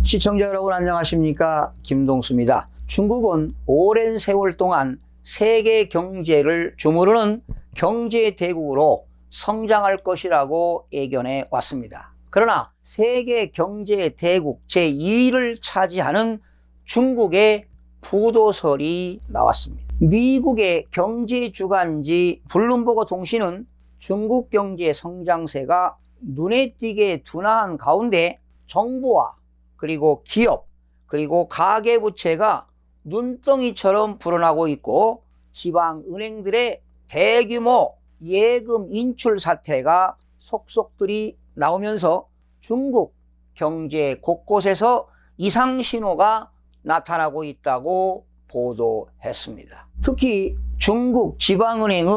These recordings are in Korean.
시청자 여러분 안녕하십니까? 김동수입니다. 중국은 오랜 세월 동안 세계 경제를 주무르는 경제 대국으로 성장할 것이라고 예견해 왔습니다. 그러나 세계 경제 대국 제2위를 차지하는 중국의 부도설이 나왔습니다. 미국의 경제 주간지 블룸버그 통신은 중국 경제 성장세가 눈에 띄게 둔화한 가운데 정부와 그리고 기업 그리고 가계부채가 눈덩이처럼 불어나고 있고 지방은행들의 대규모 예금 인출 사태가 속속들이 나오면서 중국 경제 곳곳에서 이상 신호가 나타나고 있다고 보도했습니다. 특히 중국 지방은행의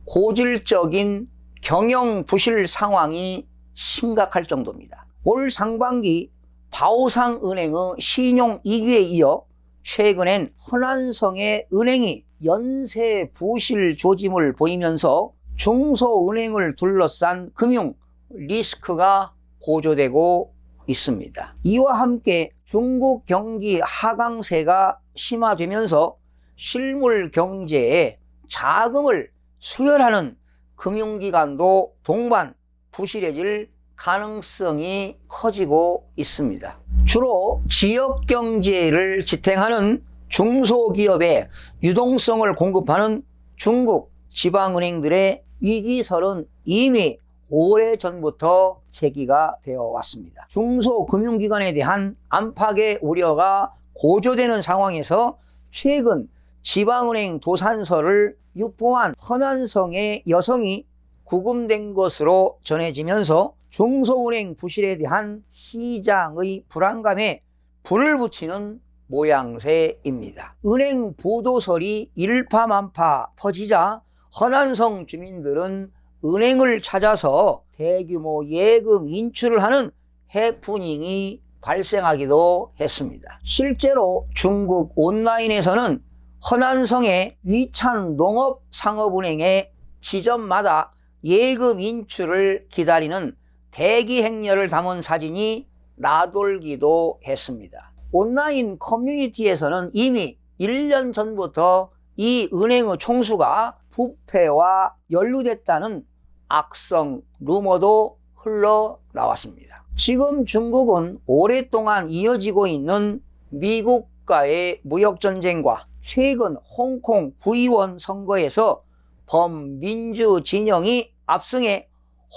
고질적인 경영 부실 상황이 심각할 정도입니다. 올 상반기 바오상은행의 신용 위기에 이어 최근엔 허난성의 은행이 연쇄 부실 조짐을 보이면서 중소은행을 둘러싼 금융 리스크가 고조되고 있습니다. 이와 함께 중국 경기 하강세가 심화되면서 실물 경제에 자금을 수혈하는 금융기관도 동반 부실해질 가능성이 커지고 있습니다. 주로 지역 경제를 지탱하는 중소기업의 유동성을 공급하는 중국 지방은행들의 위기설은 이미 오래전부터 제기가 되어 왔습니다. 중소금융기관에 대한 안팎의 우려가 고조되는 상황에서 최근 지방은행 도산서를 유포한 허난성의 여성이 구금된 것으로 전해지면서 중소은행 부실에 대한 시장의 불안감에 불을 붙이는 모양새입니다. 은행 부도설이 일파만파 퍼지자 허난성 주민들은 은행을 찾아서 대규모 예금 인출을 하는 해프닝이 발생하기도 했습니다. 실제로 중국 온라인에서는 허난성의 위찬 농업상업은행의 지점마다 예금 인출을 기다리는 대기 행렬을 담은 사진이 나돌기도 했습니다. 온라인 커뮤니티에서는 이미 1년 전부터 이 은행의 총수가 부패와 연루됐다는 악성 루머도 흘러나왔습니다. 지금 중국은 오랫동안 이어지고 있는 미국과의 무역전쟁과 최근 홍콩 구의원 선거에서 범민주 진영이 압승해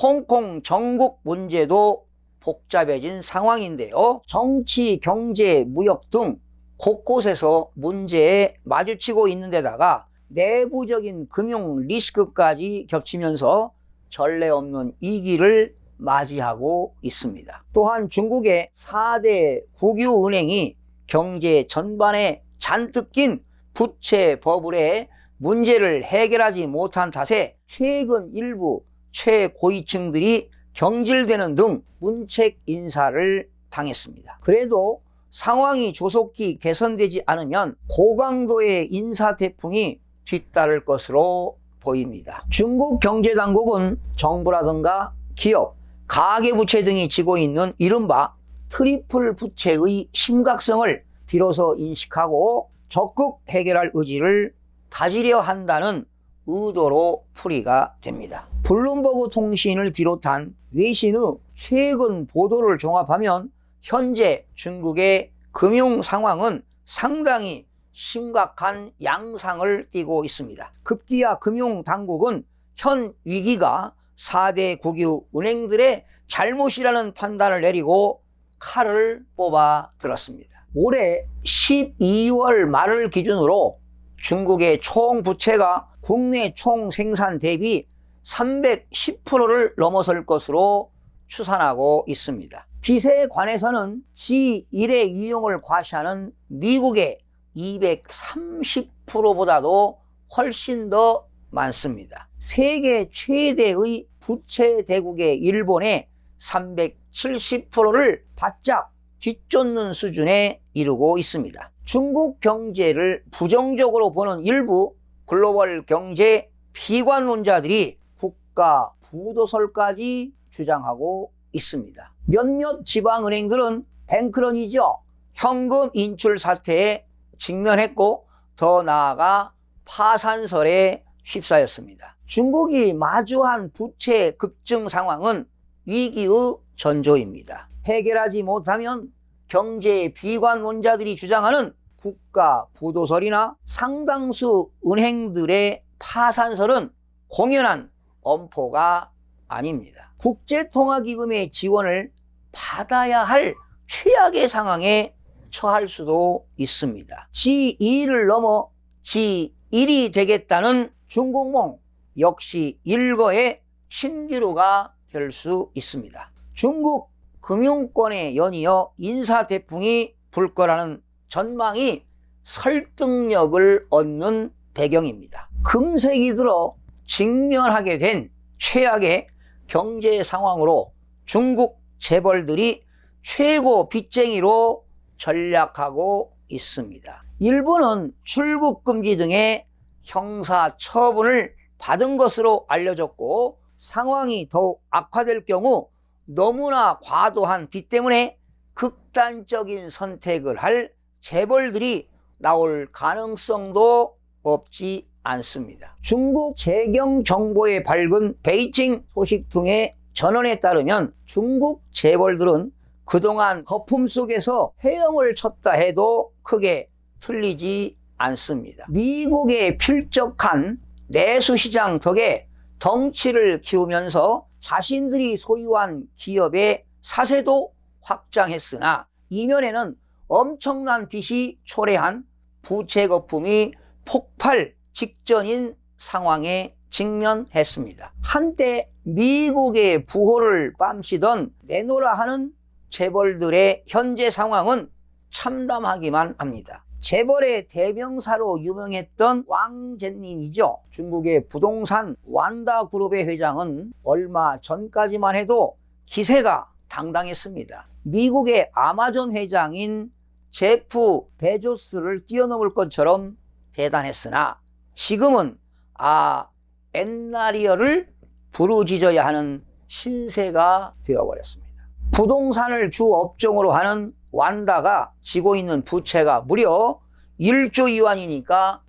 홍콩 전국 문제도 복잡해진 상황인데요. 정치, 경제, 무역 등 곳곳에서 문제에 마주치고 있는 데다가 내부적인 금융 리스크까지 겹치면서 전례 없는 위기를 맞이하고 있습니다. 또한 중국의 4대 국유은행이 경제 전반에 잔뜩 낀 부채 버블에 문제를 해결하지 못한 탓에 최근 일부 최고위층들이 경질되는 등 문책 인사를 당했습니다. 그래도 상황이 조속히 개선되지 않으면 고강도의 인사 태풍이 뒤따를 것으로 보입니다. 중국 경제당국은 정부라든가 기업, 가계부채 등이 지고 있는 이른바 트리플 부채의 심각성을 비로소 인식하고 적극 해결할 의지를 다지려 한다는 의도로 풀이가 됩니다. 블룸버그 통신을 비롯한 외신의 최근 보도를 종합하면 현재 중국의 금융 상황은 상당히 심각한 양상을 띠고 있습니다. 급기야 금융당국은 현 위기가 4대 국유 은행들의 잘못이라는 판단을 내리고 칼을 뽑아 들었습니다. 올해 12월 말을 기준으로 중국의 총 부채가 국내 총 생산 대비 310%를 넘어설 것으로 추산하고 있습니다. 빚에 관해서는 지1의 이용을 과시하는 미국의 230%보다도 훨씬 더 많습니다. 세계 최대의 부채 대국의 일본의 370%를 바짝 뒤쫓는 수준에 이르고 있습니다. 중국 경제를 부정적으로 보는 일부 글로벌 경제 비관론자들이 국가 부도설까지 주장하고 있습니다. 몇몇 지방은행들은 뱅크런이죠. 현금 인출 사태에 직면했고 더 나아가 파산설에 휩싸였습니다. 중국이 마주한 부채 급증 상황은 위기의 전조입니다. 해결하지 못하면 경제 비관론자들이 주장하는 국가 부도설이나 상당수 은행들의 파산설은 공연한 엄포가 아닙니다. 국제통화기금의 지원을 받아야 할 최악의 상황에 처할 수도 있습니다. G2를 넘어 G1이 되겠다는 중국몽 역시 일거의 신기루가 될 수 있습니다. 중국 금융권에 연이어 인사대풍이 불 거라는 전망이 설득력을 얻는 배경입니다. 금세기 들어 직면하게 된 최악의 경제 상황으로 중국 재벌들이 최고 빚쟁이로 전략하고 있습니다. 일부는 출국 금지 등의 형사 처분을 받은 것으로 알려졌고 상황이 더욱 악화될 경우 너무나 과도한 빚 때문에 극단적인 선택을 할 재벌들이 나올 가능성도 없지 않습니다. 중국 재경정보에 밝은 베이징 소식 등의 전언에 따르면 중국 재벌들은 그동안 거품 속에서 헤엄을 쳤다 해도 크게 틀리지 않습니다. 미국의 필적한 내수시장 덕에 덩치를 키우면서 자신들이 소유한 기업의 사세도 확장했으나 이면에는 엄청난 빚이 초래한 부채 거품이 폭발 직전인 상황에 직면했습니다. 한때 미국의 부호를 뺨치던 내노라 하는 재벌들의 현재 상황은 참담하기만 합니다. 재벌의 대명사로 유명했던 왕젠린이죠. 중국의 부동산 완다그룹의 회장은 얼마 전까지만 해도 기세가 당당했습니다. 미국의 아마존 회장인 제프 베조스를 뛰어넘을 것처럼 대단했으나 지금은 옛날이여를 부르짖어야 하는 신세가 되어버렸습니다. 부동산을 주 업종으로 하는 완다가 지고 있는 부채가 무려 1조 위안이니까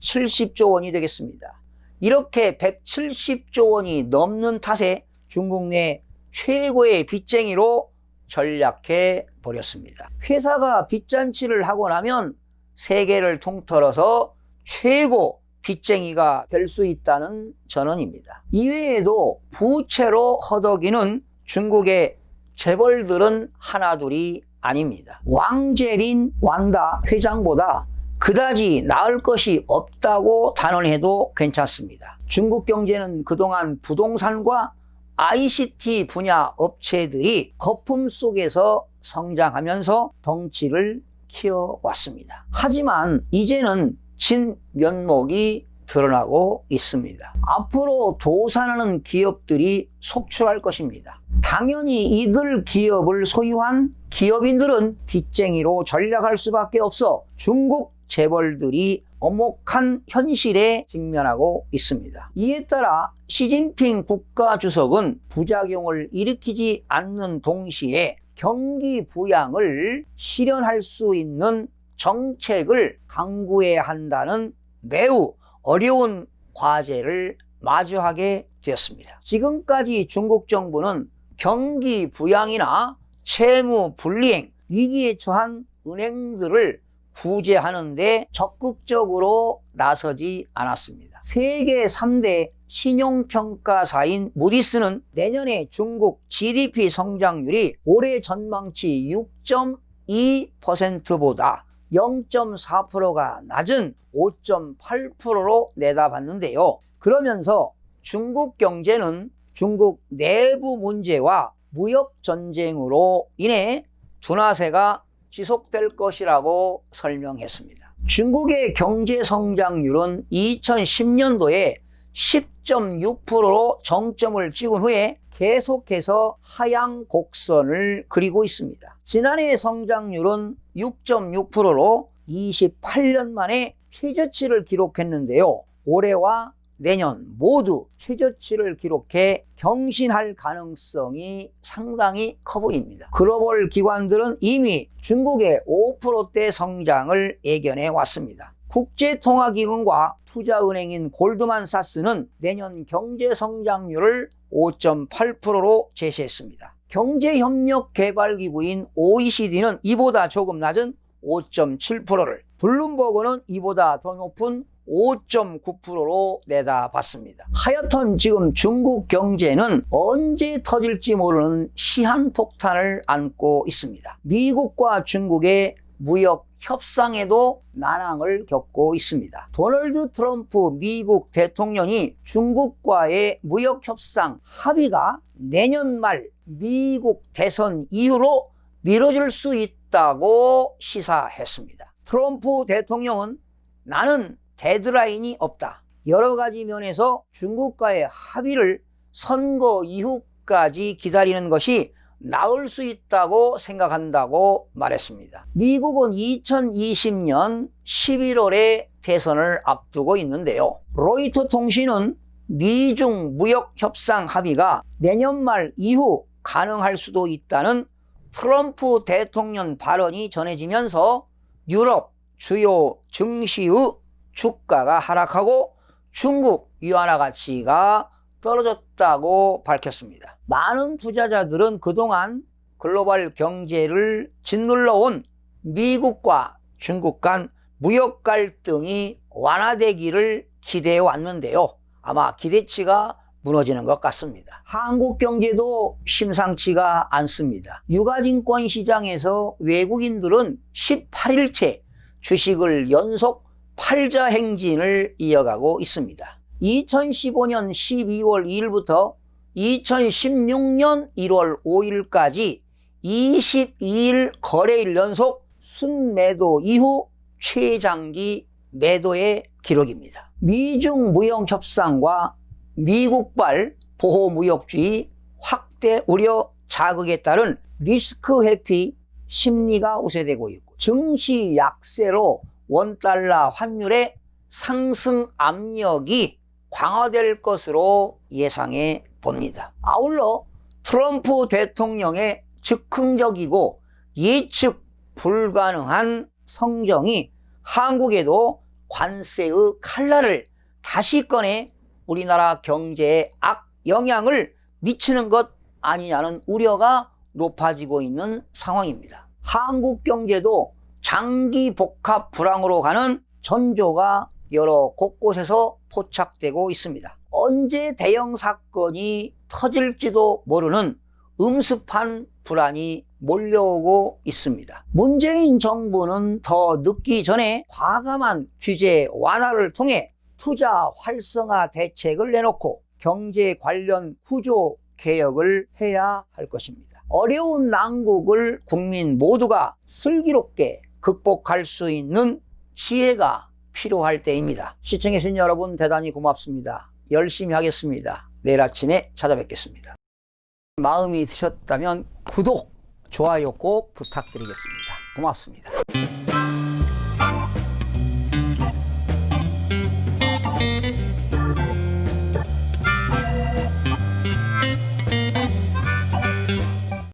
170조 원이 되겠습니다. 이렇게 170조 원이 넘는 탓에 중국 내 최고의 빚쟁이로 전락해 버렸습니다. 회사가 빚잔치를 하고 나면 세계를 통틀어서 최고 빚쟁이가 될 수 있다는 전언입니다. 이외에도 부채로 허덕이는 중국의 재벌들은 하나둘이 아닙니다. 왕제린 완다 회장보다 그다지 나을 것이 없다고 단언해도 괜찮습니다. 중국 경제는 그동안 부동산과 ICT 분야 업체들이 거품 속에서 성장하면서 덩치를 키워왔습니다. 하지만 이제는 진면목이 드러나고 있습니다. 앞으로 도산하는 기업들이 속출할 것입니다. 당연히 이들 기업을 소유한 기업인들은 빚쟁이로 전락할 수밖에 없어 중국 재벌들이 엄혹한 현실에 직면하고 있습니다. 이에 따라 시진핑 국가주석은 부작용을 일으키지 않는 동시에 경기 부양을 실현할 수 있는 정책을 강구해야 한다는 매우 어려운 과제를 마주하게 되었습니다. 지금까지 중국 정부는 경기 부양이나 채무 불이행, 위기에 처한 은행들을 구제하는 데 적극적으로 나서지 않았습니다. 세계 3대 신용평가사인 무디스는 내년에 중국 GDP 성장률이 올해 전망치 6.2%보다 0.4%가 낮은 5.8%로 내다봤는데요. 그러면서 중국 경제는 중국 내부 문제와 무역 전쟁으로 인해 둔화세가 지속될 것이라고 설명했습니다. 중국의 경제 성장률은 2010년도에 10.6%로 정점을 찍은 후에 계속해서 하향 곡선을 그리고 있습니다. 지난해 성장률은 6.6%로 28년 만에 최저치를 기록했는데요. 올해와 내년 모두 최저치를 기록해 경신할 가능성이 상당히 커 보입니다. 글로벌 기관들은 이미 중국의 5%대 성장을 예견해 왔습니다. 국제통화기금과 투자은행인 골드만사스는 내년 경제 성장률을 5.8%로 제시했습니다. 경제협력개발기구인 OECD는 이보다 조금 낮은 5.7%를, 블룸버그는 이보다 더 높은 5.9%로 내다봤습니다. 하여튼 지금 중국 경제는 언제 터질지 모르는 시한폭탄을 안고 있습니다. 미국과 중국의 무역 협상에도 난항을 겪고 있습니다. 도널드 트럼프 미국 대통령이 중국과의 무역 협상 합의가 내년 말 미국 대선 이후로 미뤄질 수 있다고 시사했습니다. 트럼프 대통령은 나는 데드라인이 없다. 여러 가지 면에서 중국과의 합의를 선거 이후까지 기다리는 것이 나을 수 있다고 생각한다고 말했습니다. 미국은 2020년 11월에 대선을 앞두고 있는데요. 로이터 통신은 미중 무역 협상 합의가 내년 말 이후 가능할 수도 있다는 트럼프 대통령 발언이 전해지면서 유럽 주요 증시의 주가가 하락하고 중국 위안화 가치가 떨어졌다고 밝혔습니다. 많은 투자자들은 그동안 글로벌 경제를 짓눌러온 미국과 중국 간 무역 갈등이 완화되기를 기대해 왔는데요. 아마 기대치가 무너지는 것 같습니다. 한국 경제도 심상치가 않습니다. 유가증권 시장에서 외국인들은 18일째 주식을 연속 팔자 행진을 이어가고 있습니다. 2015년 12월 2일부터 2016년 1월 5일까지 22일 거래일 연속 순매도 이후 최장기 매도의 기록입니다. 미중 무역 협상과 미국발 보호무역주의 확대 우려 자극에 따른 리스크 회피 심리가 우세되고 있고, 증시 약세로 원달러 환율의 상승 압력이 강화될 것으로 예상해 봅니다. 아울러 트럼프 대통령의 즉흥적이고 예측 불가능한 성정이 한국에도 관세의 칼날을 다시 꺼내 우리나라 경제에 악영향을 미치는 것 아니냐는 우려가 높아지고 있는 상황입니다. 한국 경제도 장기 복합 불황으로 가는 전조가 여러 곳곳에서 포착되고 있습니다. 언제 대형 사건이 터질지도 모르는 음습한 불안이 몰려오고 있습니다. 문재인 정부는 더 늦기 전에 과감한 규제 완화를 통해 투자 활성화 대책을 내놓고 경제 관련 구조 개혁을 해야 할 것입니다. 어려운 난국을 국민 모두가 슬기롭게 극복할 수 있는 지혜가 필요할 때입니다. 시청해주신 여러분 대단히 고맙습니다. 열심히 하겠습니다. 내일 아침에 찾아뵙겠습니다. 마음이 드셨다면 구독, 좋아요 꼭 부탁드리겠습니다. 고맙습니다.